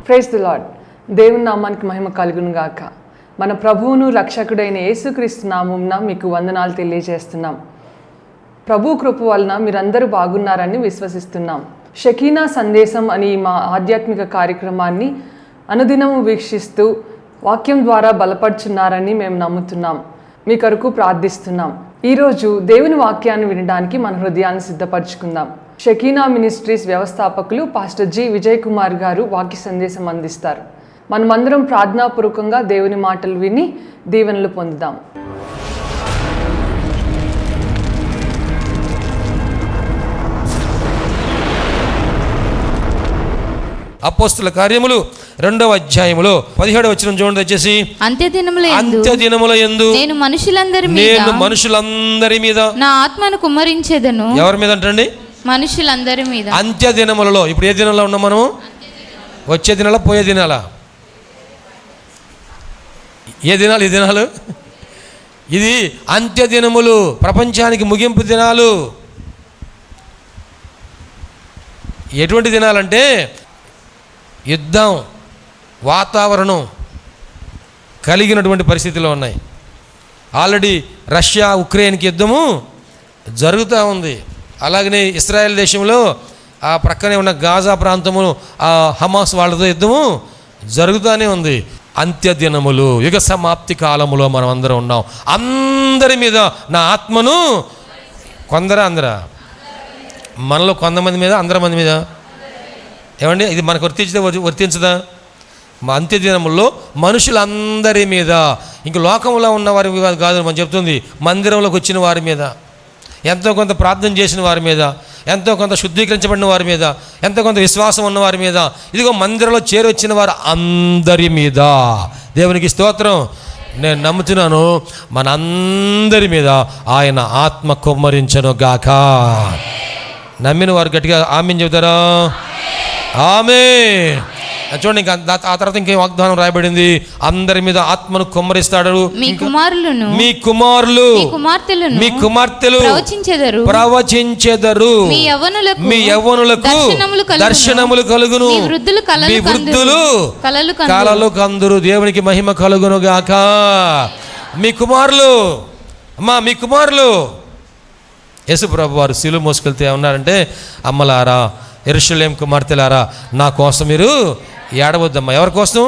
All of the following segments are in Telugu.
Praise the lord. దేవుని నామానికి మహిమ కలుగును గాక. మన ప్రభువును రక్షకుడైన యేసుక్రీస్తు నామమున మీకు వందనాలు తెలియజేస్తున్నాం. ప్రభు కృప వలన మీరందరూ బాగున్నారని విశ్వసిస్తున్నాం. షకీనా సందేశం అని మా ఆధ్యాత్మిక కార్యక్రమాన్ని అనుదినము వీక్షిస్తూ వాక్యం ద్వారా బలపడుచున్నారని మేము నమ్ముతున్నాం. మీ కొరకు ప్రార్థిస్తున్నాం. ఈరోజు దేవుని వాక్యాన్ని వినడానికి మన హృదయాన్ని సిద్ధపరచుకుందాం. షకీనా మినిస్ట్రీస్ వ్యవస్థాపకులు పాస్టర్ జి విజయ్ కుమార్ గారు వాక్య సందేశం అందిస్తారు. మనమందరం ప్రార్థనాపూర్వకంగా దేవుని మాటలు విని దీవెనలు పొందుదాం. అపోస్తుల కార్యములు 2వ అధ్యాయములో 17వ వచనం చూడండి దయచేసి. అంత్యదినముల యందు నేను మనుషులందరి మీద నా ఆత్మను కుమ్మరించెదను. ఎవరి మీద అంటండి? మనుషులందరి మీద. అంత్యదినములలో. ఇప్పుడు ఏ దినాల్లో ఉన్నాం మనము? వచ్చే దినాలా, పోయే దినాలా? ఏ దినాలు? ఈ దినాలు ఇది అంత్యదినములు, ప్రపంచానికి ముగింపు దినాలు. ఎటువంటి దినాలంటే యుద్ధం వాతావరణం కలిగినటువంటి పరిస్థితులు ఉన్నాయి. ఆల్రెడీ రష్యా ఉక్రెయిన్కి యుద్ధము జరుగుతూ ఉంది. అలాగనే ఇస్రాయేల్ దేశంలో ఆ ప్రక్కనే ఉన్న గాజా ప్రాంతములు ఆ హమాస్ వాళ్ళతో యుద్ధము జరుగుతూనే ఉంది. అంత్యదినములు, యుగ సమాప్తి కాలములో మనం అందరం ఉన్నాం. అందరి మీద నా ఆత్మను అందరా మనలో కొంతమంది మీద, అందరి మంది మీద. ఏమండి, ఇది మనకు వర్తించదా? మా అంత్యదినముల్లో మనుషులందరి మీద, ఇంక లోకంలో ఉన్న వారి మీద కాదు మనం చెప్తుంది, మందిరంలోకి వచ్చిన వారి మీద, ఎంతో కొంత ప్రార్థన చేసిన వారి మీద, ఎంతో కొంత శుద్ధీకరించబడిన వారి మీద, ఎంతో కొంత విశ్వాసం ఉన్న వారి మీద, ఇదిగో మందిరంలో చేరొచ్చిన వారు అందరి మీద. దేవునికి స్తోత్రం. నేను నమ్ముతున్నాను, మనందరి మీద ఆయన ఆత్మ కుమ్మరించను గాక. నమ్మిన వారు గట్టిగా ఆమేన్ చెబుతారా? ఆమేన్. చూడండి, ఇంకా ఆ తర్వాత ఇంకేం వాగ్దానం రాయబడింది? అందరి మీద ఆత్మను కుమ్మరిస్తాడు. మీ కుమారులను, మీ కుమారులు, మీ కుమార్తెలు ప్రవచించెదరు. మీ యవ్వనులకు దర్శనములు కలుగును. మీ వృద్ధులు కలలు కందురు. దేవునికి మహిమ కలుగును గాక. మీ కుమారులు, అమ్మా మీ కుమారులు. యేసు ప్రభు వారు శిలువ మోసుకెళ్తే ఏమన్నారంటే, అమ్మలారా, యెరూషలేము కుమార్తెలారా, నా కోసం మీరు ఏడవద్దమ్మా. ఎవరి కోసం?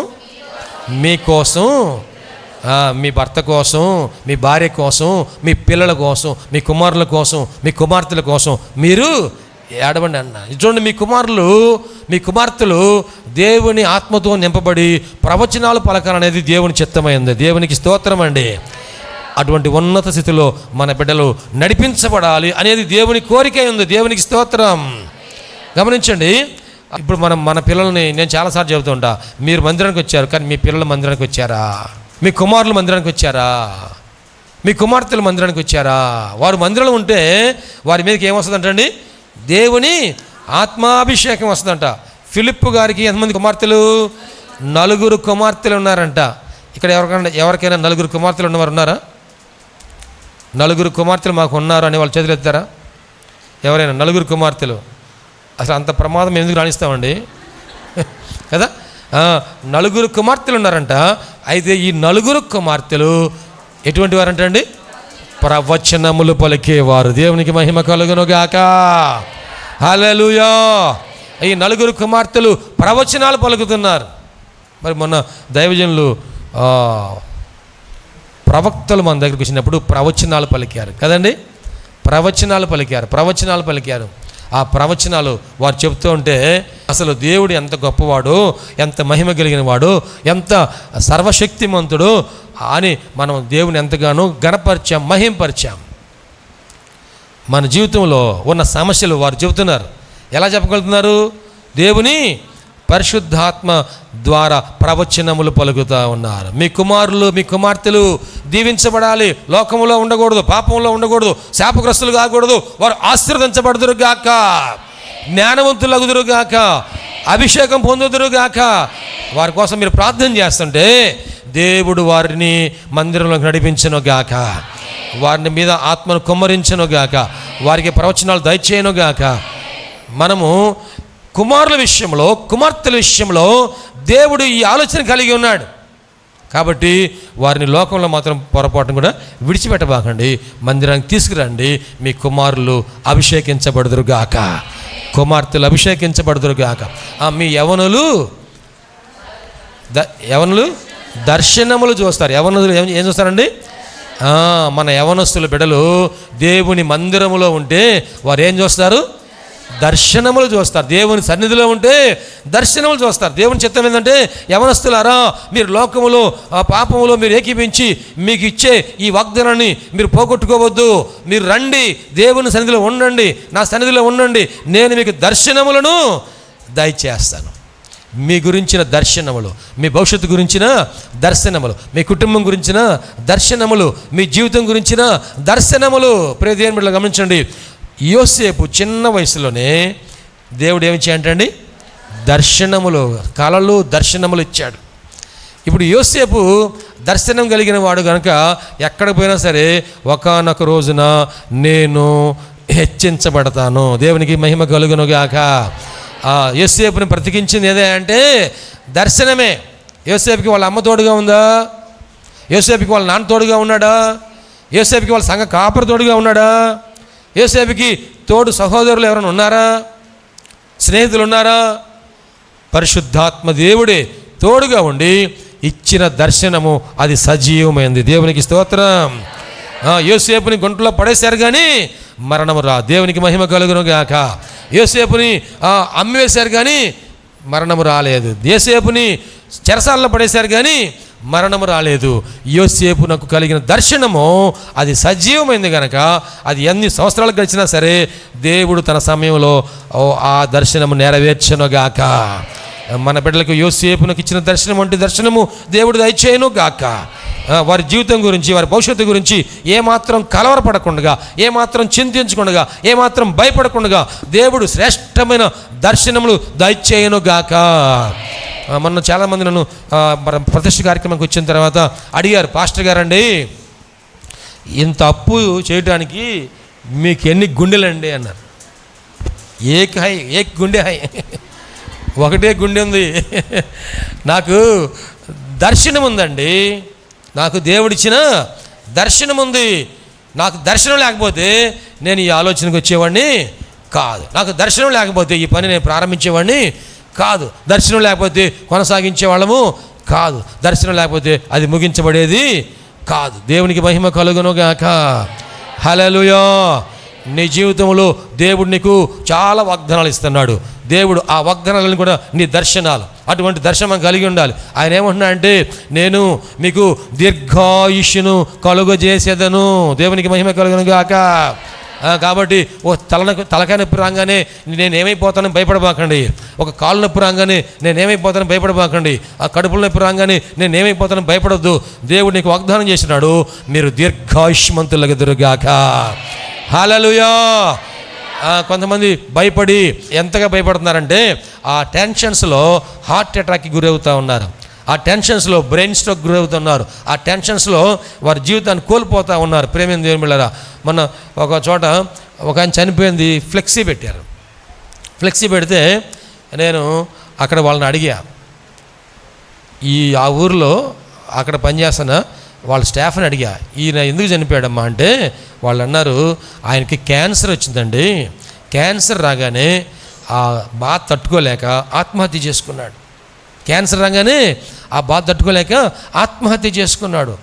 మీకోసం, మీ భర్త కోసం, మీ భార్య కోసం, మీ పిల్లల కోసం, మీ కుమారుల కోసం, మీ కుమార్తెల కోసం మీరు ఏడవండి అన్న. చూడండి, మీ కుమారులు, మీ కుమార్తెలు దేవుని ఆత్మతో నింపబడి ప్రవచనాలు పలకాలనేది దేవుని చిత్తమైంది. దేవునికి స్తోత్రం అండి. అటువంటి ఉన్నత స్థితిలో మన బిడ్డలు నడిపించబడాలి అనేది దేవుని కోరిక ఉంది. దేవునికి స్తోత్రం. గమనించండి, ఇప్పుడు మన పిల్లల్ని నేను చాలాసార్లు చెబుతూ ఉంటా, మీరు మందిరానికి వచ్చారు, కానీ మీ పిల్లలు మందిరానికి వచ్చారా? మీ కుమారులు మందిరానికి వచ్చారా? మీ కుమార్తెలు మందిరానికి వచ్చారా? వారు మందిరంలో ఉంటే వారి మీదకి ఏమొస్తుందంటండి? దేవుని ఆత్మాభిషేకం వస్తుందంట. ఫిలిప్పు గారికి ఎంతమంది కుమార్తెలు? 4 కుమార్తెలు ఉన్నారంట. ఇక్కడ ఎవరికైనా 4 కుమార్తెలు ఉన్నవారు ఉన్నారా? 4 కుమార్తెలు మాకు ఉన్నారు అని వాళ్ళు చేతులు ఎత్తారా? ఎవరైనా 4 కుమార్తెలు? అసలు అంత ప్రమాదం ఎందుకు రాణిస్తామండి కదా? 4 కుమార్తెలు ఉన్నారంట. అయితే ఈ 4 కుమార్తెలు ఎటువంటి వారంట అండి? ప్రవచనములు పలికేవారు. దేవునికి మహిమ కలుగును గాక. హల్లెలూయా. ఈ 4 కుమార్తెలు ప్రవచనాలు పలుకుతున్నారు. మరి మొన్న దైవజనులు ప్రవక్తలు మన దగ్గరికి వచ్చినప్పుడు ప్రవచనాలు పలికారు కదండి. ప్రవచనాలు పలికారు. ఆ ప్రవచనాలు వారు చెప్తూ ఉంటే అసలు దేవుడు ఎంత గొప్పవాడు, ఎంత మహిమ కలిగిన వాడు, ఎంత సర్వశక్తిమంతుడు అని మనం దేవుని ఎంతగానో గణపరిచాం, మహింపరిచాం. మన జీవితంలో ఉన్న సమస్యలు వారు చెబుతున్నారు. ఎలా చెప్పగలుగుతున్నారు? దేవుని పరిశుద్ధాత్మ ద్వారా ప్రవచనములు పలుకుతూ ఉన్నారు. మీ కుమారులు, మీ కుమార్తెలు దీవించబడాలి. లోకంలో ఉండకూడదు, పాపంలో ఉండకూడదు, శాపగ్రస్తులు కాకూడదు. వారు ఆశీర్వదించబడుదురు గాక, జ్ఞానవంతులు అగుదురు గాక, అభిషేకం పొందుదురు గాక. వారి కోసం మీరు ప్రార్థన చేస్తుంటే దేవుడు వారిని మందిరంలోకి నడిపించను గాక, వారిని మీద ఆత్మను కుమ్మరించను గాక, వారికి ప్రవచనాలు దయచేయను గాక. మనము కుమారుల విషయంలో, కుమార్తెల విషయంలో దేవుడు ఈ ఆలోచన కలిగి ఉన్నాడు. కాబట్టి వారిని లోకంలో మాత్రం పొరపాటును కూడా విడిచిపెట్టబాకండి. మందిరానికి తీసుకురండి. మీ కుమారులు అభిషేకించబడుదురుగాక, కుమార్తెలు అభిషేకించబడుదురుగాక. మీ యవనులు దర్శనములు చూస్తారు. యవనులు ఏం చూస్తారండి? మన యవనస్తుల బిడ్డలు దేవుని మందిరములో ఉంటే వారు ఏం చూస్తారు? దర్శనములు చూస్తారు. దేవుని సన్నిధిలో ఉంటే దర్శనములు చూస్తారు. దేవుని చిత్తం ఏంటంటే, యవనస్తులారా, మీరు లోకములో పాపములో మీరు ఏకీపించి మీకు ఇచ్చే ఈ వాగ్దానాన్ని మీరు పోగొట్టుకోవద్దు. మీరు రండి, దేవుని సన్నిధిలో ఉండండి, నా సన్నిధిలో ఉండండి, నేను మీకు దర్శనములను దయచేస్తాను. మీ గురించిన దర్శనములు, మీ భవిష్యత్తు గురించిన దర్శనములు, మీ కుటుంబం గురించిన దర్శనములు, మీ జీవితం గురించిన దర్శనములు. ప్రియ దేవుని బిడ్డలు గమనించండి, యోసేపు చిన్న వయసులోనే దేవుడు ఏమి చేయంటండి? దర్శనములు, కలలు, దర్శనములు ఇచ్చాడు. ఇప్పుడు యోసేపు దర్శనం కలిగిన వాడు కనుక ఎక్కడికి పోయినా సరే ఒకానొక రోజున నేను హెచ్చించబడతాను. దేవునికి మహిమ కలుగునుగాక. యోసేపుని బ్రతికించింది ఏదే అంటే దర్శనమే. యోసేపుకి వాళ్ళ అమ్మ తోడుగా ఉందా? యోసేపుకి వాళ్ళ నాన్న తోడుగా ఉన్నాడా? యోసేపుకి వాళ్ళ సంఘ కాపరి తోడుగా ఉన్నాడా? యోసేపుకి తోడు సహోదరులు ఎవరైనా ఉన్నారా? స్నేహితులు ఉన్నారా? పరిశుద్ధాత్మ దేవుడే తోడుగా ఉండి ఇచ్చిన దర్శనము అది సజీవమైంది. దేవునికి స్తోత్రం. యోసేపుని గుంటలో పడేశారు కానీ మరణము రా. దేవునికి మహిమ కలుగును గాక. యోసేపుని అమ్మివేశారు కానీ మరణము రాలేదు. యోసేపుని చెరసాలలో పడేశారు కానీ మరణము రాలేదు. యోసేపునకు కలిగిన దర్శనము అది సజీవమైంది కనుక అది ఎన్ని సంవత్సరాలు గడిచినా సరే దేవుడు తన సమయంలో ఆ దర్శనము నెరవేర్చునుగాక. మన బిడ్డలకు యోసేపునకు ఇచ్చిన దర్శనం వంటి దర్శనము దేవుడు దయచేయును గాక. వారి జీవితం గురించి, వారి భవిష్యత్తు గురించి ఏమాత్రం కలవరపడకుండా, ఏమాత్రం చింతించకుండా, ఏమాత్రం భయపడకుండా దేవుడు శ్రేష్టమైన దర్శనములు దయచేయును గాక. మొన్న చాలామంది నన్ను ప్రతిష్ఠ కార్యక్రమానికి వచ్చిన తర్వాత అడిగారు, పాస్టర్ గారండి, ఇంత అప్పు చేయడానికి మీకు ఎన్ని గుండెలండి అన్నారు. ఏక్ గుండె హై, ఒకటే గుండె ఉంది. నాకు దర్శనం ఉందండి, నాకు దేవుడిచ్చిన దర్శనం ఉంది. నాకు దర్శనం లేకపోతే నేను ఈ ఆలోచనకు వచ్చేవాడిని కాదు. నాకు దర్శనం లేకపోతే ఈ పని నేను ప్రారంభించేవాడిని కాదు. దర్శనం లేకపోతే కొనసాగించే వాళ్ళము కాదు. దర్శనం లేకపోతే అది ముగించబడేది కాదు. దేవునికి మహిమ కలుగును గాక. హల్లెలూయా. నీ జీవితంలో దేవుడు నీకు చాలా వాగ్దానాలు ఇస్తున్నాడు. దేవుడు ఆ వాగ్దానాలను కూడా నీ దర్శనాలు, అటువంటి దర్శనం కలిగి ఉండాలి. ఆయన ఏమంటున్నా అంటే, నేను మీకు దీర్ఘాయుష్యును కలుగజేసేదను. దేవునికి మహిమ కలుగును గాక. కాబట్టి ఓ తలకాయ నొప్పి రాగానే నేనేమైపోతానని భయపడబాకండి. ఒక కాలు నొప్పి రాగానే నేనేమైపోతానని భయపడబాకండి. ఆ కడుపుల నొప్పి రాగానే నేనేమైపోతానని భయపడొద్దు. దేవుడు నీకు వాగ్దానం చేసినాడు, మీరు దీర్ఘాయుష్మంతులకు ఎదురుగాక. హల్లెలూయా. కొంతమంది భయపడి ఎంతగా భయపడుతున్నారంటే ఆ టెన్షన్స్లో హార్ట్ అటాక్కి గురవుతూ ఉన్నారు. ఆ టెన్షన్స్లో బ్రెయిన్ స్ట్రోక్ గురవుతున్నారు. ఆ టెన్షన్స్లో వారి జీవితాన్ని కోల్పోతూ ఉన్నారు. ప్రేమ దేవుని బిడ్డలారా, మొన్న ఒక చోట ఒక ఆయన చనిపోయింది, ఫ్లెక్సీ పెట్టారు. ఫ్లెక్సీ పెడితే నేను అక్కడ వాళ్ళని అడిగా, ఆ ఊరిలో అక్కడ పనిచేస్తున్న వాళ్ళ స్టాఫ్ని అడిగా, ఈయన ఎందుకు చనిపోయాడమ్మా అంటే వాళ్ళు అన్నారు, ఆయనకి క్యాన్సర్ వచ్చిందండి. క్యాన్సర్ రాగానే ఆ బాధ తట్టుకోలేక ఆత్మహత్య చేసుకున్నాడు. క్యాన్సర్ రాగానే ఆ బాధ తట్టుకోలేక ఆత్మహత్య చేసుకున్నాడు.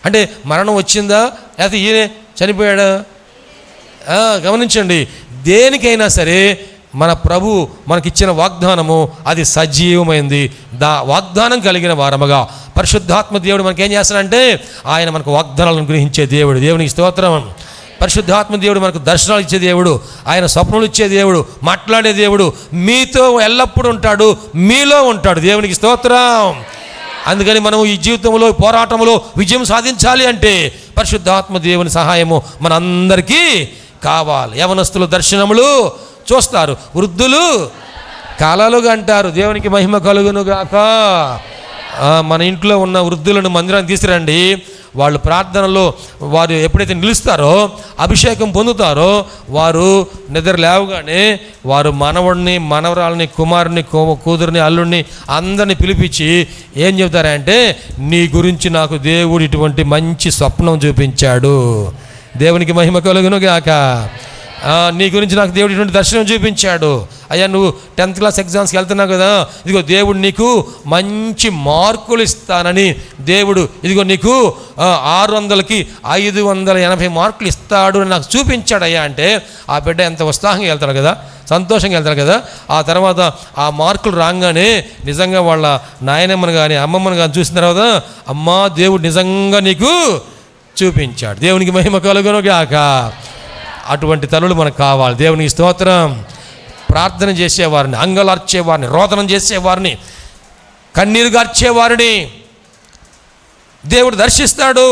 అంటే మరణం వచ్చిందా లేకపోతే ఈయనే చనిపోయాడా? గమనించండి, దేనికైనా సరే మన ప్రభు మనకిచ్చిన వాగ్దానము అది సజీవమైంది. వాగ్దానం కలిగిన వారముగా పరిశుద్ధాత్మ దేవుడు మనకేం చేస్తాడంటే ఆయన మనకు వాగ్దానాలను గ్రహించే దేవుడు. దేవునికి స్తోత్రం. పరిశుద్ధాత్మ దేవుడు మనకు దర్శనాలు ఇచ్చే దేవుడు, ఆయన స్వప్నాలు ఇచ్చే దేవుడు, మాట్లాడే దేవుడు, మీతో ఎల్లప్పుడూ ఉంటాడు, మీలో ఉంటాడు. దేవునికి స్తోత్రం. అందుకని మనం ఈ జీవితంలో పోరాటంలో విజయం సాధించాలి అంటే పరిశుద్ధాత్మ దేవుని సహాయము మనందరికీ కావాలి. యవనస్తులు దర్శనములు చూస్తారు, వృద్ధులు కలలుగా అంటారు. దేవునికి మహిమ కలుగును గాక. మన ఇంట్లో ఉన్న వృద్ధులను మందిరానికి తీసుకురండి, వాళ్ళు ప్రార్థనలో వారు ఎప్పుడైతే నిలుస్తారో, అభిషేకం పొందుతారో, వారు నిద్ర లేవగానే వారు మనవడిని, మనవరాలని, కుమారుని, కూతురిని, అల్లుడిని అందరిని పిలిపించి ఏం చెబుతారంటే, నీ గురించి నాకు దేవుడు ఇటువంటి మంచి స్వప్నం చూపించాడు. దేవునికి మహిమ కలుగును గాక. నీ గురించి నాకు దేవుడు ఇటువంటి దర్శనం చూపించాడు. అయ్యా, నువ్వు 10th క్లాస్ ఎగ్జామ్స్కి వెళ్తున్నావు కదా, ఇదిగో దేవుడు నీకు మంచి మార్కులు ఇస్తానని దేవుడు ఇదిగో నీకు 600కి 580 మార్కులు ఇస్తాడు అని నాకు చూపించాడు అయ్యా అంటే, ఆ బిడ్డ ఎంత ఉత్సాహంగా వెళ్తాడు కదా, సంతోషంగా వెళ్తారు కదా. ఆ తర్వాత ఆ మార్కులు రాగానే నిజంగా వాళ్ళ నాయనమ్మను కానీ అమ్మమ్మను కానీ చూసిన తర్వాత, అమ్మా దేవుడు నిజంగా నీకు చూపించాడు. దేవునికి మహిమ కలుగును గాక. అటువంటి తల్లులు మనకు కావాలి. దేవునికి స్తోత్రం. ప్రార్థన చేసేవారిని, అంగలార్చేవారిని, రోదనం చేసేవారిని, కన్నీరు గార్చేవారిని దేవుడు దర్శిస్తాడు.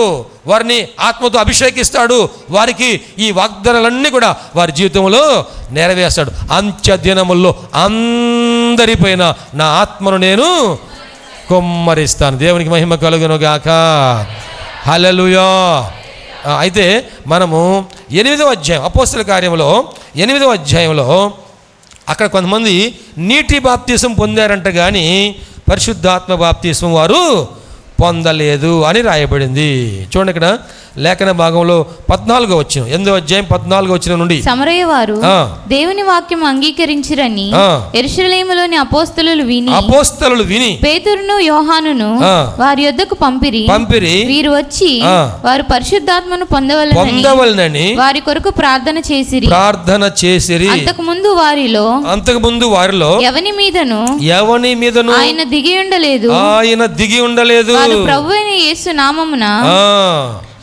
వారిని ఆత్మతో అభిషేకిస్తాడు. వారికి ఈ వాగ్దానాలన్నీ కూడా వారి జీవితంలో నెరవేర్స్తాడు. అంత్య దినముల్లో అందరిపైన నా ఆత్మను నేను కుమ్మరిస్తాను. దేవునికి మహిమ కలుగును గాక. హల్లెలూయా. అయితే మనము 8వ అధ్యాయం, అపోస్తల కార్యంలో 8వ అధ్యాయంలో అక్కడ కొంతమంది నీటి బాప్తిసం పొందారంట, కానీ పరిశుద్ధాత్మ బాప్తిసం వారు పొందలేదు అని రాయబడింది. చూడండి, ఇక్కడ లేఖన భాగంలో 14వ వచనం, 8వ అధ్యాయం 14వ వచనం నుండి, సమరయ వారు దేవుని వాక్యం అంగీకరించిరని యెరూషలేములోని అపోస్తలులు విని పేతురును యోహానును వారి యొద్దకు పంపిరి. వీరు వచ్చి వారు పరిశుద్ధాత్మను పొందవలెనని వారి కొరకు ప్రార్థన చేసిరి. అంతకు ముందు వారిలో ఎవని మీదను ఆయన దిగి ఉండలేదు. వారు ప్రభువైన యేసు నామమున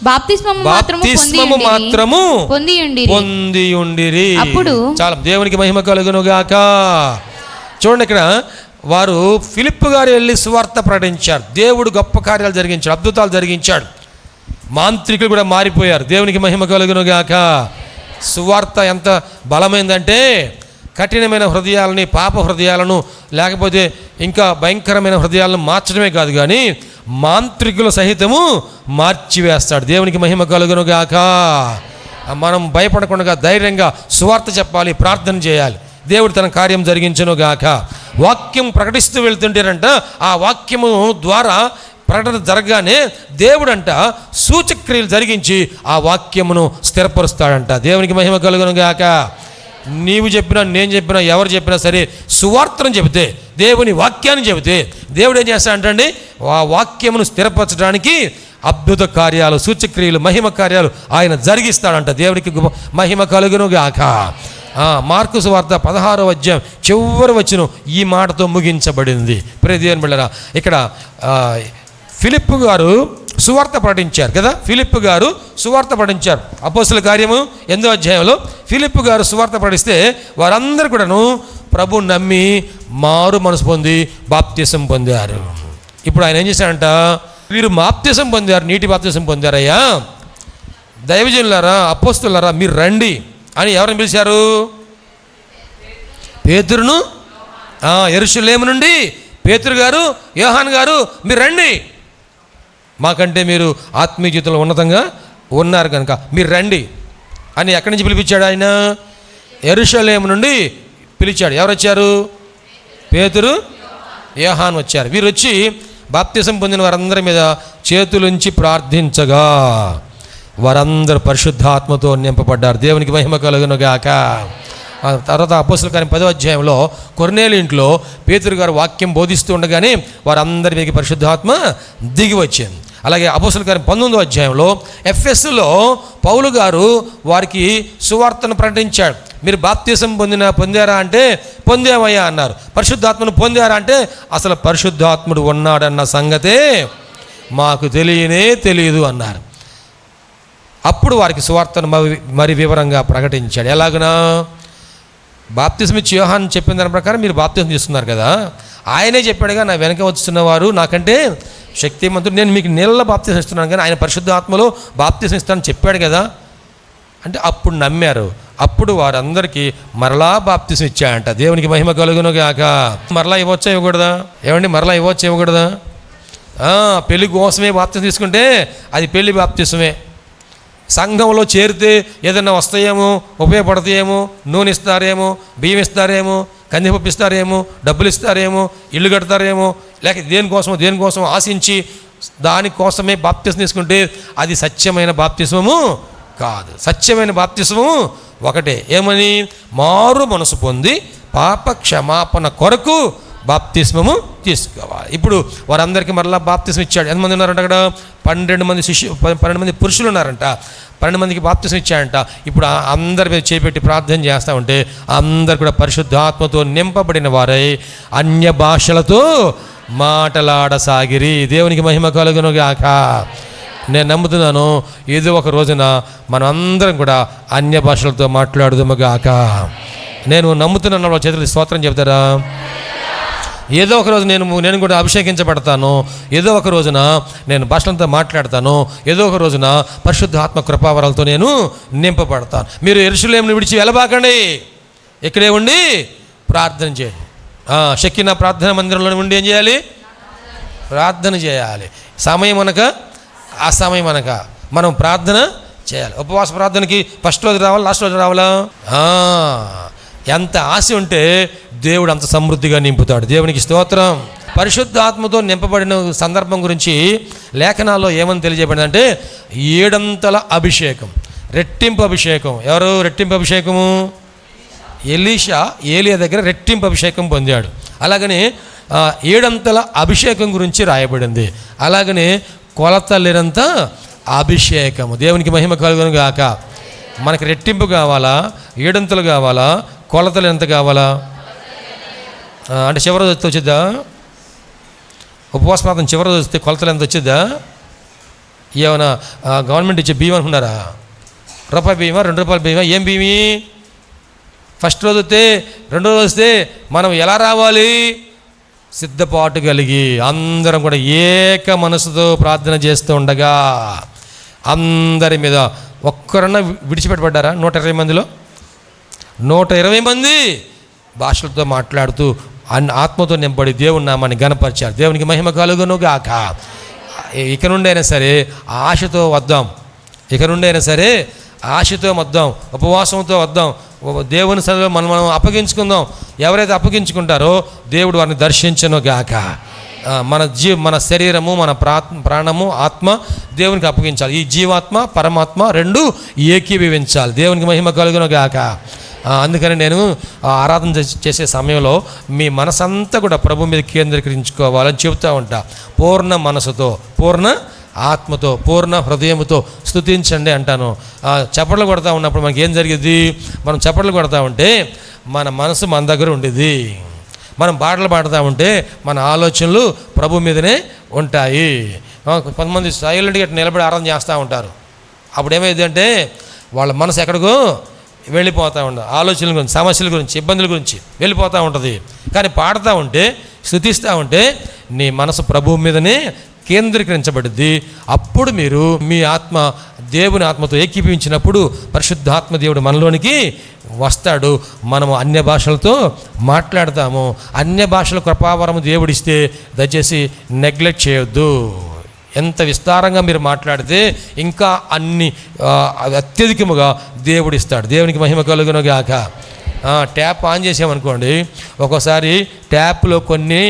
బాప్తిస్మము మాత్రము పొందియుండిరి. అప్పుడు చాలా దేవునికి మహిమ కలుగును గాక. చూడండి, ఇక్కడ వారు ఫిలిప్పు గారు వెళ్ళి సువార్త ప్రకటించారు. దేవుడు గొప్ప కార్యాలు జరిగించాడు, అద్భుతాలు జరిగించాడు. మాంత్రికులు కూడా మారిపోయారు. దేవునికి మహిమ కలుగును గాక. సువార్త ఎంత బలమైందంటే, కఠినమైన హృదయాలని, పాప హృదయాలను, లేకపోతే ఇంకా భయంకరమైన హృదయాలను మార్చడమే కాదు, కానీ మాంత్రికుల సహితము మార్చివేస్తాడు. దేవునికి మహిమ కలుగును గాక. మనం భయపడకుండా ధైర్యంగా సువార్త చెప్పాలి, ప్రార్థన చేయాలి. దేవుడు తన కార్యం జరిగించును గాక. వాక్యం ప్రకటిస్తూ వెళ్తుంటేనంట, ఆ వాక్యము ద్వారా ప్రకటన జరగగానే దేవుడంట సూచక్రియలు జరిగించి ఆ వాక్యమును స్థిరపరుస్తాడంట. దేవునికి మహిమ కలుగును గాక. నీవు చెప్పినా, నేను చెప్పినా, ఎవరు చెప్పినా సరే, సువార్తను చెబితే, దేవుని వాక్యాన్ని చెబితే దేవుడు ఏం చేస్తాడంటండి, ఆ వాక్యమును స్థిరపరచడానికి అద్భుత కార్యాలు, సూచక్రియలు, మహిమ కార్యాలు ఆయన జరిగిస్తాడంట. దేవునికి మహిమ కలుగును గాక. మార్కు సువార్త 16వ అధ్యాయం చివరి వచనం ఈ మాటతో ముగించబడింది. ప్రియ దేవుని బిడ్డలారా, ఇక్కడ ఫిలిప్పు గారు సువార్త ప్రకటించారు కదా. ఫిలిప్పు గారు సువార్త ప్రకటించారు. అపోస్తల కార్యము 8వ అధ్యాయంలో ఫిలిప్పు గారు సువార్త ప్రకటిస్తే వారందరూ కూడాను ప్రభు నమ్మి మారు మనసు పొంది బాప్తిసం పొందారు. ఇప్పుడు ఆయన ఏం చేశాడంట, వీరు బాప్తిసం పొందారు, నీటి బాప్తిసం పొందారయ్యా, దైవజనులారా, అపోస్తలులారా, మీరు రండి అని ఎవరిని పిలిచారు? పేతురును. యెరూషలేము నుండి పేతురు గారు, యోహాను గారు, మీరు రండి, మాకంటే మీరు ఆత్మీయ జీవితంలో ఉన్నతంగా ఉన్నారు కనుక మీరు రండి అని ఎక్కడి నుంచి పిలిపించాడు ఆయన? యెరూషలేము నుండి పిలిచాడు. ఎవరు వచ్చారు? పేతురు, యోహాను వచ్చారు. వీరు వచ్చి బాప్తిసం పొందిన వారందరి మీద చేతులుంచి ప్రార్థించగా వారందరూ పరిశుద్ధాత్మతో నింపబడ్డారు. దేవునికి మహిమ కలుగును గాక. తర్వాత అపోస్తల కార్యం 10వ అధ్యాయంలో కొర్నేలి ఇంట్లో పేతురు గారు వాక్యం బోధిస్తూ ఉండగానే వారందరి మీద పరిశుద్ధాత్మ దిగి వచ్చింది. అలాగే అపోస్తల కార్యం 19వ అధ్యాయంలో ఎఫెసులో పౌలు గారు వారికి సువార్తను ప్రకటించాడు. మీరు బాప్తిసం పొందారా అంటే పొందామయ్యా అన్నారు. పరిశుద్ధాత్మను పొందారా అంటే అసలు పరిశుద్ధాత్ముడు ఉన్నాడన్న సంగతే మాకు తెలియదు అన్నారు. అప్పుడు వారికి సువార్తను మరి వివరంగా ప్రకటించాడు. ఎలాగనా? బాప్తిసం ఇచ్చి యోహాను చెప్పిన దాని ప్రకారం మీరు బాప్తిసం తీసుకున్నారు కదా, ఆయనే చెప్పాడుగా, నా వెనక వస్తున్నవారు నాకంటే శక్తిమంతుడు, నేను మీకు నీళ్ళ బాప్తిసం ఇస్తున్నాను కానీ ఆయన పరిశుద్ధాత్మలో బాప్తిసం ఇస్తానని చెప్పాడు కదా అంటే అప్పుడు నమ్మారు. అప్పుడు వారందరికీ మరలా బాప్తిసం ఇచ్చాయంట. దేవునికి మహిమ కలుగును గాక. మరలా ఇవ్వచ్చా ఇవ్వకూడదా? ఏమండి, మరలా ఇవ్వచ్చా ఇవ్వకూడదా? పెళ్లి కోసమే బాప్తిసం తీసుకుంటే అది పెళ్లి బాప్తిసమే. సంఘంలో చేరితే ఏదైనా వస్తాయేమో, ఉపయోగపడతాయేమో, నూనె ఇస్తారేమో, బియ్యం ఇస్తారేమో, కందిపప్పు ఇస్తారేమో, డబ్బులు ఇస్తారేమో, ఇల్లు కడతారేమో, లేక దేనికోసం ఆశించి దానికోసమే బాప్తిసం తీసుకుంటే అది సత్యమైన బాప్తిసము కాదు. సత్యమైన బాప్తిసము ఒకటే, ఏమని? మారు మనసు పొంది పాప క్షమాపణ కొరకు బాప్తిస్మము తీసుకోవాలి. ఇప్పుడు వారందరికీ మరలా బాప్తిస్మం ఇచ్చాడు. ఎంతమంది ఉన్నారంట అక్కడ? 12 మంది పురుషులు ఉన్నారంట. 12 మందికి బాప్తిస్మం ఇచ్చాడంట. ఇప్పుడు అందరి మీద చేపెట్టి ప్రార్థన చేస్తూ ఉంటే అందరు కూడా పరిశుద్ధాత్మతో నింపబడిన వారై అన్య భాషలతో మాటలాడసాగిరి. దేవునికి మహిమ కలుగును గాక. నేను నమ్ముతున్నాను ఏదో ఒక రోజున మనం అందరం కూడా అన్య భాషలతో మాట్లాడుదాము గాక. నేను నమ్ముతున్నాను. వాళ్ళ చేతులు స్తోత్రం చెప్తారా? ఏదో ఒక రోజు నేను కూడా అభిషేకించబడతాను. ఏదో ఒక రోజున నేను భాషలతో మాట్లాడతాను. ఏదో ఒక రోజున పరిశుద్ధాత్మ కృపావరాలతో నేను నింపబడతాను. మీరు యెరూషలేమును విడిచి వెళ్ళబాకండి, ఇక్కడే ఉండి ప్రార్థన చేయండి. షెకినా ప్రార్థన మందిరంలో ఉండి ఏం చేయాలి? ప్రార్థన చేయాలి. సమయం అనక అసమయం అనక మనం ప్రార్థన చేయాలి. ఉపవాస ప్రార్థనకి ఫస్ట్ రోజు రావాలా, లాస్ట్ రోజు రావాలా? ఎంత ఆశ ఉంటే దేవుడు అంత సమృద్ధిగా నింపుతాడు. దేవునికి స్తోత్రం. పరిశుద్ధాత్మతో నింపబడిన సందర్భం గురించి లేఖనాల్లో ఏమని తెలియజేయబడిందంటే 7 అభిషేకం, రెట్టింపు అభిషేకం. ఎవరు రెట్టింపు అభిషేకము? ఎలీషా ఏలియా దగ్గర రెట్టింపు అభిషేకం పొందాడు. అలాగనే 7 అభిషేకం గురించి రాయబడింది. అలాగనే కొలత లేనంత అభిషేకము. దేవునికి మహిమ కలుగును గాక. మనకి రెట్టింపు కావాలా, 7 కావాలా, కొలతలు ఎంత కావాలా? అంటే చివరి రోజు వచ్చిద్దా? ఉపవాస ప్రార్థన చివరి రోజు వస్తే కొలతలు ఎంత వచ్చిద్దా? ఏమైనా గవర్నమెంట్ ఇచ్చే బియ్యం అనుకున్నారా? రూపాయి బియ్యమా, 2 రూపాయల బియ్యమా? ఏం బియ్యమి? ఫస్ట్ రోజు వస్తే, 2వ రోజు వస్తే మనం ఎలా రావాలి? సిద్ధపాటు కలిగి అందరం కూడా ఏక మనసుతో ప్రార్థన చేస్తూ ఉండగా అందరి మీద ఒక్కరన్నా విడిచిపెట్టబడ్డారా? 120 మందిలో 120 మంది భాషలతో మాట్లాడుతూ ఆత్మతో నింపడి దేవుని నామాన్ని ఘనపరిచారు. దేవునికి మహిమ కలుగును గాక. ఇక నుండి అయినా సరే ఆశతో వద్దాం. ఇక నుండి అయినా సరే ఆశతో వద్దాం, ఉపవాసంతో వద్దాం. దేవుని సన్నిధిలో మనం అప్పగించుకుందాం. ఎవరైతే అప్పగించుకుంటారో దేవుడు వారిని దర్శించను గాక. మన శరీరము, మన ప్రాణము, ఆత్మ దేవునికి అప్పగించాలి. ఈ జీవాత్మ పరమాత్మ 2 ఏకీభవించాలి. దేవునికి మహిమ కలుగును గాక. అందుకని నేను ఆరాధన చేసే సమయంలో మీ మనసంతా కూడా ప్రభు మీద కేంద్రీకరించుకోవాలని చెబుతూ ఉంటా. పూర్ణ మనసుతో, పూర్ణ ఆత్మతో, పూర్ణ హృదయముతో స్తుతించండి అంటాను. చప్పట్లు కొడతా ఉన్నప్పుడు మనకి ఏం జరిగింది? మనం చప్పట్లు కొడతా ఉంటే మన మనసు మన దగ్గర ఉండేది. మనం పాటలు పాడుతూ ఉంటే మన ఆలోచనలు ప్రభు మీదనే ఉంటాయి. కొంతమంది సైలెంట్గా నిలబడి ఆరాధన చేస్తూ ఉంటారు. అప్పుడు ఏమైంది అంటే వాళ్ళ మనసు ఎక్కడికో వెళ్ళిపోతూ ఉండదు. ఆలోచనల గురించి, సమస్యల గురించి, ఇబ్బందుల గురించి వెళ్ళిపోతూ ఉంటుంది. కానీ పాడుతూ ఉంటే, స్తుతిస్తూ ఉంటే నీ మనసు ప్రభువు మీదనే కేంద్రీకరించబడుద్ది. అప్పుడు మీరు మీ ఆత్మ దేవుని ఆత్మతో ఏకీభవించినప్పుడు పరిశుద్ధాత్మ దేవుడు మనలోనికి వస్తాడు. మనము అన్య భాషలతో మాట్లాడతాము. అన్య భాషల కృపావరము దేవుడిస్తే దయచేసి నెగ్లెక్ట్ చేయొద్దు. ఎంత విస్తారంగా మీరు మాట్లాడితే ఇంకా అన్ని అత్యధికముగా దేవుడిస్తాడు. దేవునికి మహిమ కలుగును గాక. ట్యాప్ ఆన్ చేసామనుకోండి, ఒక్కోసారి ట్యాప్లో కొన్ని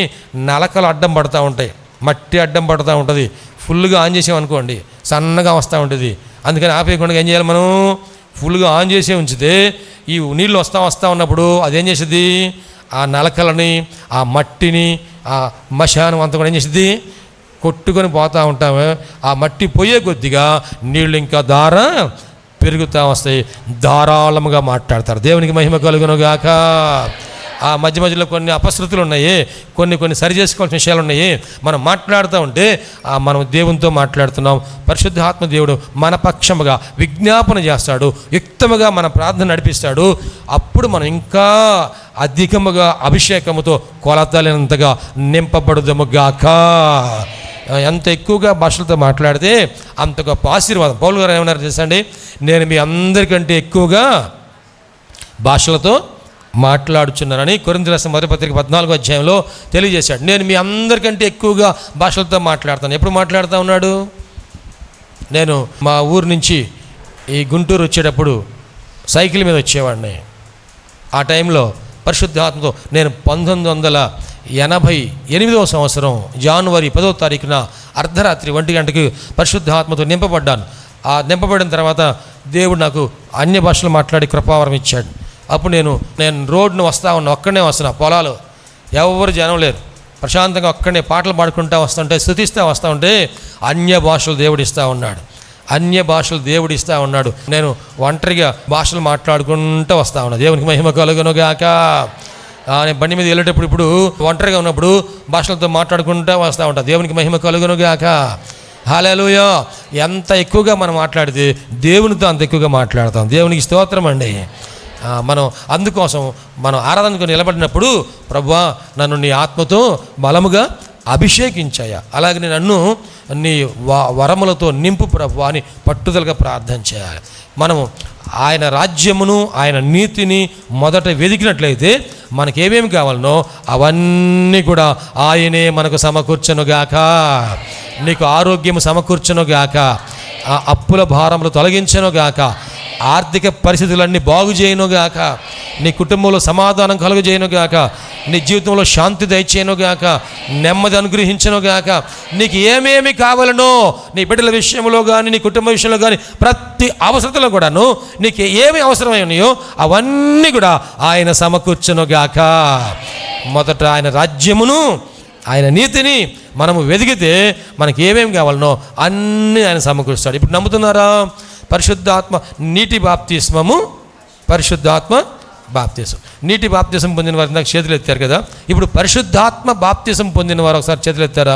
నలకలు అడ్డం పడుతూ ఉంటాయి, మట్టి అడ్డం పడుతూ ఉంటుంది. ఫుల్గా ఆన్ చేసామనుకోండి సన్నగా వస్తూ ఉంటుంది. అందుకని ఆపేయకుండా ఏం చేయాలి? మనం ఫుల్గా ఆన్ చేసే ఉంచితే ఈ నీళ్ళు వస్తూ ఉన్నప్పుడు అదేం చేసేది? ఆ నలకలని, ఆ మట్టిని, ఆ మశానం అంతా కూడా ఏం చేసేది? కొట్టుకొని పోతూ ఉంటాము. ఆ మట్టి పోయే కొద్దిగా నీళ్ళు ఇంకా పెరుగుతూ వస్తాయి. ధారాళముగా మాట్లాడతారు. దేవునికి మహిమ కలుగును గాక. ఆ మధ్య మధ్యలో కొన్ని అపశృతులు ఉన్నాయి, కొన్ని సరి చేసుకోవాల్సిన విషయాలు ఉన్నాయి. మనం మాట్లాడుతూ ఉంటే మనం దేవునితో మాట్లాడుతున్నాం. పరిశుద్ధాత్మ దేవుడు మన పక్షముగా విజ్ఞాపన చేస్తాడు, యుక్తముగా మన ప్రార్థన నడిపిస్తాడు. అప్పుడు మనం ఇంకా అధికముగా అభిషేకముతో కొలతలేనంతగా నింపబడుదము గాక. ఎంత ఎక్కువగా భాషలతో మాట్లాడితే అంత గొప్ప ఆశీర్వాదం. పౌలు గారు ఏమన్నారు చేసండి? నేను మీ అందరికంటే ఎక్కువగా భాషలతో మాట్లాడుచున్నానని కొరింథీయులకు రాసిన మొదటి పత్రిక 14వ అధ్యాయంలో తెలియజేశాడు. నేను మీ అందరికంటే ఎక్కువగా భాషలతో మాట్లాడతాను. ఎప్పుడు మాట్లాడుతూ ఉన్నాడు? నేను మా ఊరు నుంచి ఈ గుంటూరు వచ్చేటప్పుడు సైకిల్ మీద వచ్చేవాడిని. ఆ టైంలో పరిశుద్ధాత్మతో నేను 1988వ సంవత్సరం జనవరి 10వ తారీఖున అర్ధరాత్రి 1 గంటకి పరిశుద్ధాత్మతో నింపబడ్డాను. ఆ నింపబడిన తర్వాత దేవుడు నాకు అన్య భాషలు మాట్లాడి కృపావరం ఇచ్చాడు. అప్పుడు నేను రోడ్డును వస్తూ ఉన్నా, ఒక్కడనే వస్తున్నా. పొలాలు ఎవరు జనం లేరు, ప్రశాంతంగా ఒక్కడనే పాటలు పాడుకుంటూ వస్తుంటే, స్తుతిస్తూ వస్తూ ఉంటే అన్య భాషలు దేవుడిస్తూ ఉన్నాడు. అన్య భాషలు దేవుడిస్తూ ఉన్నాడు. నేను ఒంటరిగా భాషలు మాట్లాడుకుంటూ వస్తూ ఉన్నా. దేవునికి మహిమ కలుగునుగాక. నేను బండి మీద వెళ్ళేటప్పుడు ఇప్పుడు ఒంటరిగా ఉన్నప్పుడు భాషలతో మాట్లాడుకుంటూ వస్తూ ఉంటా. దేవునికి మహిమ కలుగునుగాక. హల్లెలూయా. ఎంత ఎక్కువగా మనం మాట్లాడితే దేవునితో అంత ఎక్కువగా మాట్లాడతాం. దేవునికి స్తోత్రం అండి. మనం అందుకోసం మనం ఆరాధనకు నిలబడినప్పుడు, ప్రభువా నన్ను నీ ఆత్మతో బలముగా అభిషేకించాయా, అలాగే నన్ను నీ వరములతో నింపు ప్రభువా అని పట్టుదలగా ప్రార్థన చేయాలి. మనము ఆయన రాజ్యమును ఆయన నీతిని మొదట వెదికినట్లయితే మనకేమేమి కావాలనో అవన్నీ కూడా ఆయనే మనకు సమకూర్చనుగాక. నీకు ఆరోగ్యము సమకూర్చనుగాక, అప్పుల భారములు తొలగించనుగాక, ఆర్థిక పరిస్థితులన్నీ బాగు చేయనుగాక, నీ కుటుంబంలో సమాధానం కలుగజేయనుగాక, నీ జీవితంలో శాంతి దయచేయనుగాక, నెమ్మది అనుగ్రహించనుగాక. నీకు ఏమేమి కావాలనో నీ బిడ్డల విషయంలో కానీ నీ కుటుంబ విషయంలో కానీ ప్రతి అవసరతలో కూడాను నీకు ఏమి అవసరమై ఉన్నాయో అవన్నీ కూడా ఆయన సమకూర్చనుగాక. మొదట ఆయన రాజ్యమును ఆయన నీతిని మనము వెదిగితే మనకి ఏమేమి కావాలనో అన్నీ ఆయన సమకూరుస్తాడు. ఇప్పుడు నమ్ముతున్నారా? పరిశుద్ధాత్మ నీటి బాప్తిస్మము, పరిశుద్ధాత్మ బాప్తిసం. నీటి బాప్తిసం పొందిన వారు నాకు చేతులు ఎత్తారు కదా. ఇప్పుడు పరిశుద్ధాత్మ బాప్తిసం పొందిన వారు ఒకసారి చేతులు ఎత్తారా?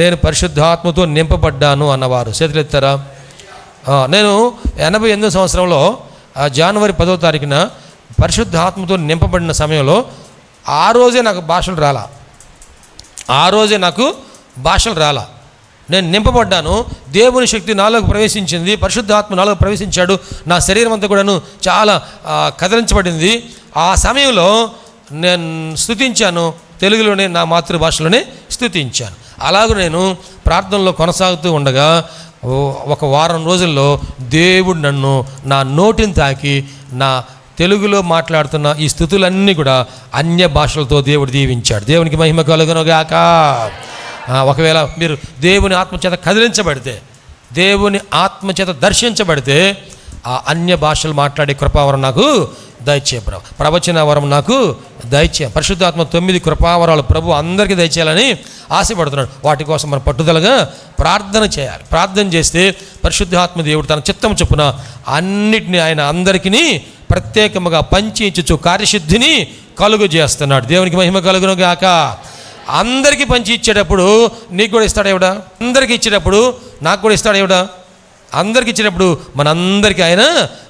నేను పరిశుద్ధాత్మతో నింపబడ్డాను అన్నవారు చేతులు ఎత్తారా? నేను 88వ సంవత్సరంలో జనవరి 10వ తారీఖున పరిశుద్ధాత్మతో నింపబడిన సమయంలో ఆ రోజే నాకు భాషలు రాలా. నేను నింపబడ్డాను. దేవుని శక్తి నాలోకి ప్రవేశించింది, పరిశుద్ధాత్మ నాలోకి ప్రవేశించాడు. నా శరీరం అంతా కూడాను చాలా కదిలించబడింది. ఆ సమయంలో నేను స్తుతించాను, తెలుగులోనే నా మాతృభాషలోనే స్తుతించాను. అలాగే నేను ప్రార్థనలో కొనసాగుతూ ఉండగా ఒక వారం రోజుల్లో దేవుడు నన్ను నా నోటిని తాకి నా తెలుగులో మాట్లాడుతున్న ఈ స్తుతులన్నీ కూడా అన్య భాషలతో దేవుడు దీవించాడు. దేవునికి మహిమ కలుగునుగాక. ఒకవేళ మీరు దేవుని ఆత్మచేత కదిలించబడితే, దేవుని ఆత్మచేత దర్శించబడితే ఆ అన్య భాషలు మాట్లాడే కృపావరం నాకు దయచే, ప్రవచన వరం నాకు దయచే. పరిశుద్ధాత్మ 9 కృపావరాలు ప్రభు అందరికీ దయచేయాలని ఆశపడుతున్నాడు. వాటి కోసం మనం పట్టుదలగా ప్రార్థన చేయాలి. ప్రార్థన చేస్తే పరిశుద్ధాత్మ దేవుడు తన చిత్తం చొప్పున అన్నిటినీ ఆయన అందరికీ ప్రత్యేకముగా పంచి ఇచ్చు కార్యసిద్ధిని కలుగు చేస్తున్నాడు. దేవునికి మహిమ కలుగును గాక. అందరికీ పంచి ఇచ్చేటప్పుడు నీకు కూడా ఇస్తాడు ఎవడా? అందరికీ ఇచ్చేటప్పుడు నాకు కూడా ఇస్తాడు ఎవడా? అందరికి ఇచ్చినప్పుడు మనందరికీ ఆయన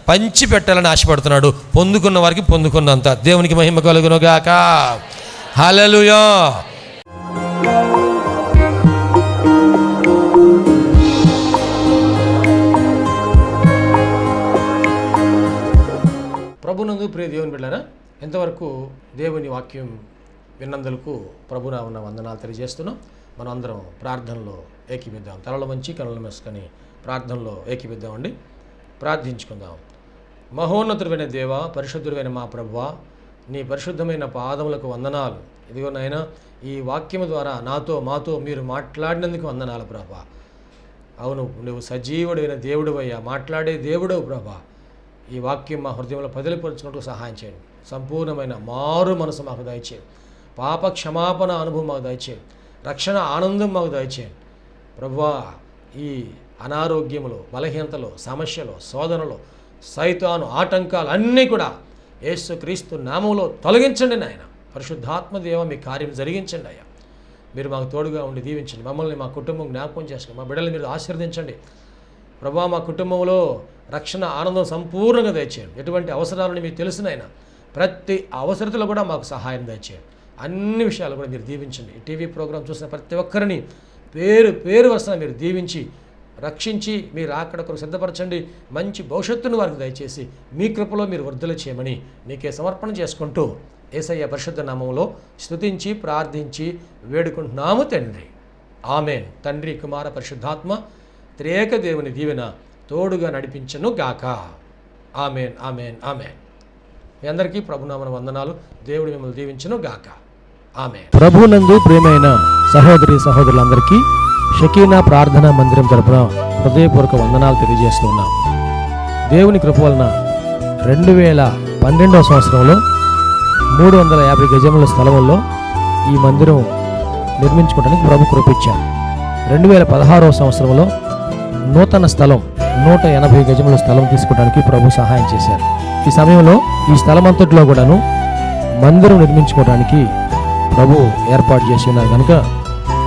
పంచి పెట్టాలని ఆశపడుతున్నాడు. పొందుకున్న వారికి పొందుకున్నంత. దేవునికి మహిమ కలుగును గాక. హల్లెలూయా. ప్రభునందు ప్రియ దేవుని బిడ్డలారా, ఎంతవరకు దేవుని వాక్యం విన్నందులకు ప్రభునామమున వందనాలు తెలియజేస్తున్నాం. మనం అందరం ప్రార్థనలో ఏకీపిద్దాం. తలలు వంచి కనులు మూసుకొని ప్రార్థనలో ఏకీపిద్దామండి. ప్రార్థించుకుందాం. మహోన్నతుడైన దేవ, పరిశుద్ధుడైన మా ప్రభువా, నీ పరిశుద్ధమైన పాదములకు వందనాలు. ఇదిగో నాయనా, ఈ వాక్యము ద్వారా మాతో మీరు మాట్లాడినందుకు వందనాలు ప్రభా. అవును, నువ్వు సజీవుడైన దేవుడు అయ్యా, మాట్లాడే దేవుడవు ప్రభా. ఈ వాక్యం మా హృదయంలో పదిలిపరుచుకుంటూ సహాయం చేయండి. సంపూర్ణమైన మారు మనసు మాకు దయచేయండి. పాప క్షమాపణ అనుభవం మాకు దయచేయండి. రక్షణ ఆనందం మాకు దయచేయండి ప్రభువా. ఈ అనారోగ్యములు, బలహీనతలు, సమస్యలు, శోధనలు, సైతాను ఆటంకాలు అన్నీ కూడా యేసుక్రీస్తు నామములో తొలగించండి నాయన. పరిశుద్ధాత్మ దేవ, మీ కార్యం జరిగించండి అయ్యా. మీరు మాకు తోడుగా ఉండి దీవించండి. మమ్మల్ని, మా కుటుంబం జ్ఞాపకం చేసుకోండి. మా బిడ్డలు మీరు ఆశీర్వదించండి ప్రభువా. మా కుటుంబంలో రక్షణ ఆనందం సంపూర్ణంగా దయచేయండి. ఎటువంటి అవసరాలని మీకు తెలుసునైనా ప్రతి అవసరతలో కూడా మాకు సహాయం దయచేయండి. అన్ని విషయాలు కూడా మీరు దీవించండి. ఈ టీవీ ప్రోగ్రాం చూసిన ప్రతి ఒక్కరిని పేరు వరుసన మీరు దీవించి రక్షించి మీరు అక్కడ కొరకు సిద్ధపరచండి. మంచి భవిష్యత్తును వారికి దయచేసి మీ కృపలో మీరు వర్ధలు చేయమని నీకే సమర్పణ చేసుకుంటూ యేసయ్య పరిశుద్ధ నామములో స్తుతించి ప్రార్థించి వేడుకుంటున్నాము తండ్రి. ఆమెన్. తండ్రి, కుమార, పరిశుద్ధాత్మ త్రియేక దేవుని దీవెన తోడుగా నడిపించను గాక. Amen, amen, amen. మీ అందరికీ ప్రభునామన వందనాలు. దేవుడు మిమ్మల్ని దీవించును గాక. ఆమెన్. ప్రభునందు ప్రియమైన సహోదరి సహోదరులందరికీ షకీనా ప్రార్థనా మందిరం తరపున హృదయపూర్వక వందనాలు తెలియజేస్తున్నాం. దేవుని కృప వలన 2012వ సంవత్సరంలో 350 గజముల స్థలంలో ఈ మందిరం నిర్మించుకోవడానికి ప్రభు కృపించారు. 2016వ సంవత్సరంలో నూతన స్థలం 180 గజముల స్థలం తీసుకోవడానికి ప్రభు సహాయం చేశారు. ఈ సమయంలో ఈ స్థలం అంతట్లో కూడాను మందిరం నిర్మించుకోవడానికి ప్రభు ఏర్పాటు చేసి ఉన్నారు కనుక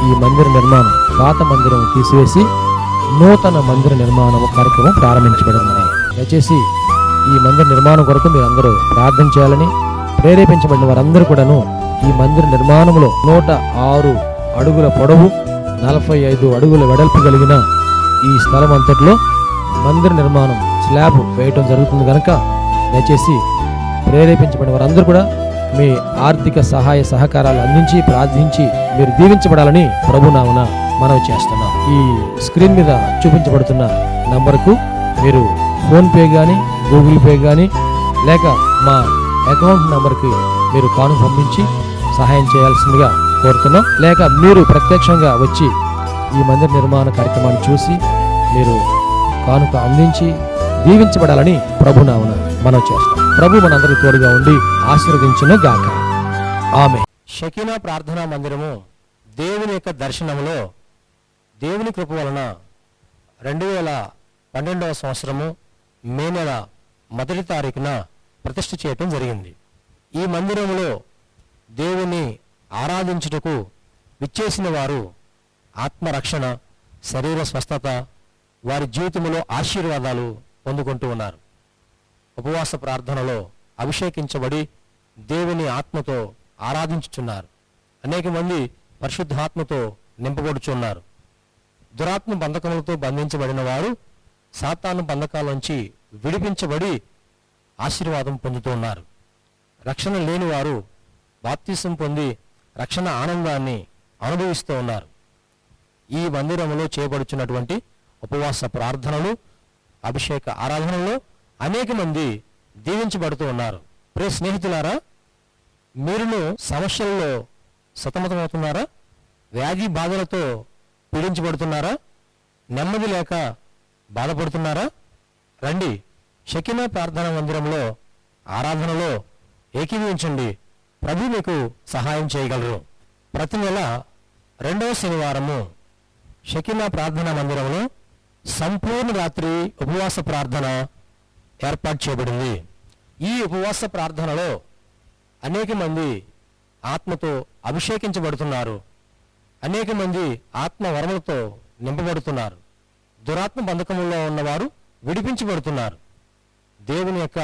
ఈ మందిర నిర్మాణం, పాత మందిరం తీసివేసి నూతన మందిర నిర్మాణం కార్యక్రమం ప్రారంభించబడింది. దయచేసి ఈ మందిర నిర్మాణం కొరకు మీరు అందరూ ప్రార్థన చేయాలని, ప్రేరేపించబడిన వారందరూ కూడాను ఈ మందిర నిర్మాణంలో 106 అడుగుల పొడవు 45 అడుగుల వెడల్పు కలిగిన ఈ స్థలం అంతట్లో మందిర నిర్మాణం స్లాబ్ వేయటం జరుగుతుంది కనుక దయచేసి ప్రేరేపించబడిన వారందరూ కూడా మీ ఆర్థిక సహాయ సహకారాలు అందించి ప్రార్థించి మీరు దీవించబడాలని ప్రభునామన మనవి చేస్తున్నాం. ఈ స్క్రీన్ మీద చూపించబడుతున్న నంబర్కు మీరు ఫోన్పే కానీ, గూగుల్ పే కానీ, లేక మా అకౌంట్ నంబర్కి మీరు కానుక పంపించి సహాయం చేయాల్సిందిగా కోరుతున్నాం. లేక మీరు ప్రత్యక్షంగా వచ్చి ఈ మందిర నిర్మాణ కార్యక్రమాన్ని చూసి మీరు కానుక అందించి దీవించబడాలని ప్రభునామన మనం చేస్తాం. ప్రభు మనందరికీ తోడుగా ఉండి ఆశీర్వదించును గాక. ఆమె. షకీనా ప్రార్థనా మందిరము దేవుని యొక్క దర్శనములో దేవుని కృప వలన 2012వ సంవత్సరము మే నెల 1వ తారీఖున ప్రతిష్ఠ చేయటం జరిగింది. ఈ మందిరములో దేవుని ఆరాధించుటకు విచ్చేసిన వారు ఆత్మరక్షణ, శరీర స్వస్థత, వారి జీవితంలో ఆశీర్వాదాలు పొందుకుంటూ ఉన్నారు. ఉపవాస ప్రార్థనలో అభిషేకించబడి దేవుని ఆత్మతో ఆరాధించుచున్నారు. అనేక మంది పరిశుద్ధాత్మతో నింపబడుచున్నారు. దురాత్మ బంధకములతో బంధించబడిన వారు సాతాను బంధకాల విడిపించబడి ఆశీర్వాదం పొందుతూ ఉన్నారు. రక్షణ లేని వారు బాప్తిసం పొంది రక్షణ ఆనందాన్ని అనుభవిస్తూ ఉన్నారు. ఈ మందిరంలో చేయబడుచున్నటువంటి ఉపవాస ప్రార్థనలు, అభిషేక ఆరాధనలో అనేక మంది దీవించబడుతూ ఉన్నారు. ప్రియ స్నేహితులారా, మీరును సమస్యల్లో సతమతమవుతున్నారా? వ్యాధి బాధలతో పీడించబడుతున్నారా? నెమ్మది లేక బాధపడుతున్నారా? రండి, షకీనా ప్రార్థనా మందిరంలో ఆరాధనలో ఏకీభవించండి. ప్రభు మీకు సహాయం చేయగలరు. ప్రతి నెల 2వ శనివారము షకీనా ప్రార్థనా మందిరంలో సంపూర్ణ రాత్రి ఉపవాస ప్రార్థన ఏర్పాటు చేయబడింది. ఈ ఉపవాస ప్రార్థనలో అనేక మంది ఆత్మతో అభిషేకించబడుతున్నారు. అనేక మంది ఆత్మ వరములతో నింపబడుతున్నారు. దురాత్మ బంధకముల్లో ఉన్నవారు విడిపించబడుతున్నారు. దేవుని యొక్క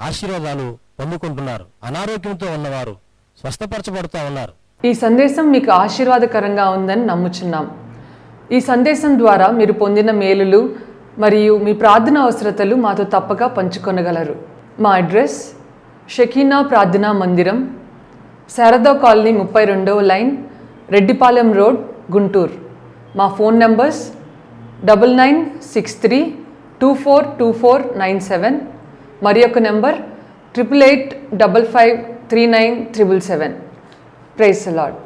ఆశీర్వాదాలు పొందుకుంటున్నారు. అనారోగ్యంతో ఉన్నవారు స్వస్థపరచబడుతూ ఉన్నారు. ఈ సందేశం మీకు ఆశీర్వాదకరంగా ఉందని నమ్ముచున్నాం. ఈ సందేశం ద్వారా మీరు పొందిన మేలులు మరియు మీ ప్రార్థన అవసరతలు మాతో తప్పక పంచుకొనగలరు. మా అడ్రస్ షకీనా ప్రార్థనా మందిరం, శారదా కాలనీ 32వ లైన్, రెడ్డిపాలెం రోడ్, గుంటూరు. మా ఫోన్ నంబర్స్ 9963242497, మరి ఒక నెంబర్ 8885539777. Praise the lord.